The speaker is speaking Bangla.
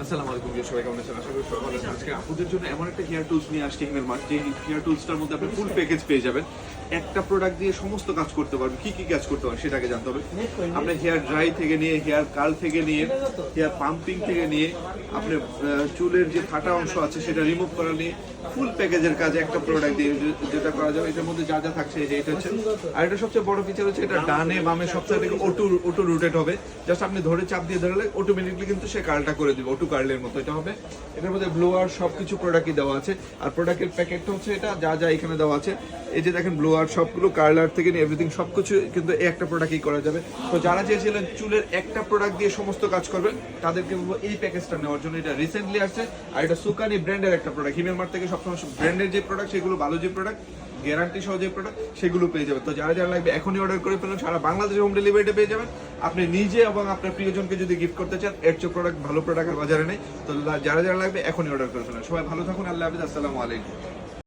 আসসালামু আলাইকুম, সবাই কেমন আছেন? আশা করি সবাই ভালো আছেন। আজকে আপুদের জন্য এমন একটা হেয়ার টুলস নিয়ে আসছি হিমেল মার্ট, যে হেয়ার টুলসটার মধ্যে আপনি ফুল প্যাকেজ পেয়ে যাবেন। একটা প্রোডাক্ট দিয়ে সমস্ত কাজ করতে পারবেন। কি কি কাজ করতে পারবেন সেটাকে জানতে হবে। আপনি হেয়ার ড্রাই থেকে নিয়ে, হেয়ার কার্ল থেকে নিয়ে, হেয়ার পাম্পিং থেকে নিয়ে, আপনি চুলের যে ফাটা অংশ আছে সেটা রিমুভ করা নিয়ে ফুল প্যাকেজের কাজ একটা প্রোডাক্ট দিয়ে যেটা করা যাবে। এটার মধ্যে যা যা থাকছে যে এটা হচ্ছে, আর এটা সবচেয়ে বড় ফিচার হচ্ছে এটা ডানে বামে সবচেয়ে অটো রোটেট হবে। জাস্ট আপনি ধরে চাপ দিয়ে ধরলে অটোমেটিকলি কিন্তু সে কার্লটা করে দিবে, অটো কার্লের মতো এটা হবে। এটার মধ্যে ব্লোয়ার সবকিছু প্রোডাক্টই দেওয়া আছে। আর প্রোডাক্টের প্যাকেটটা হচ্ছে এটা, যা যা এখানে দেওয়া আছে। এই যে দেখেন ব্লোয়ার সবগুলো, কার্লার থেকে নিয়ে এভরিথিং সবকিছু কিন্তু এই একটা প্রোডাক্টই করা যাবে। তো যারা চেয়েছিলেন চুলের একটা প্রোডাক্ট দিয়ে সমস্ত কাজ করবেন, তাদেরকে বলবো এই প্যাকেজটা নেওয়ার জন্য। এটা রিসেন্টলি আসছে, আর এটা সুকানি ব্র্যান্ডের একটা প্রোডাক্ট। হিমেল মার্ট থেকে সবসময় ব্র্যান্ডের যে প্রোডাক্ট সেগুলো ভালো, যে প্রোডাক্ট গ্যারান্টি সহ যে প্রোডাক্ট সেগুলো পেয়ে যাবেন। তো যারা যারা লাগবে এখনই অর্ডার করে ফেলুন, সারা বাংলাদেশে হোম ডেলিভারিটা পেয়ে যাবেন। আপনি নিজে এবং আপনার প্রিয়জনকে যদি গিফট করতে চান, এর চেয়ে প্রোডাক্ট ভালো প্রোডাক্ট আর বাজারে নেই। তো যারা যারা লাগবে এখনই অর্ডার করে ফেলুন। সবাই ভালো থাকুন, আল্লাহ হাফিজ, আসসালামু আলাইকুম।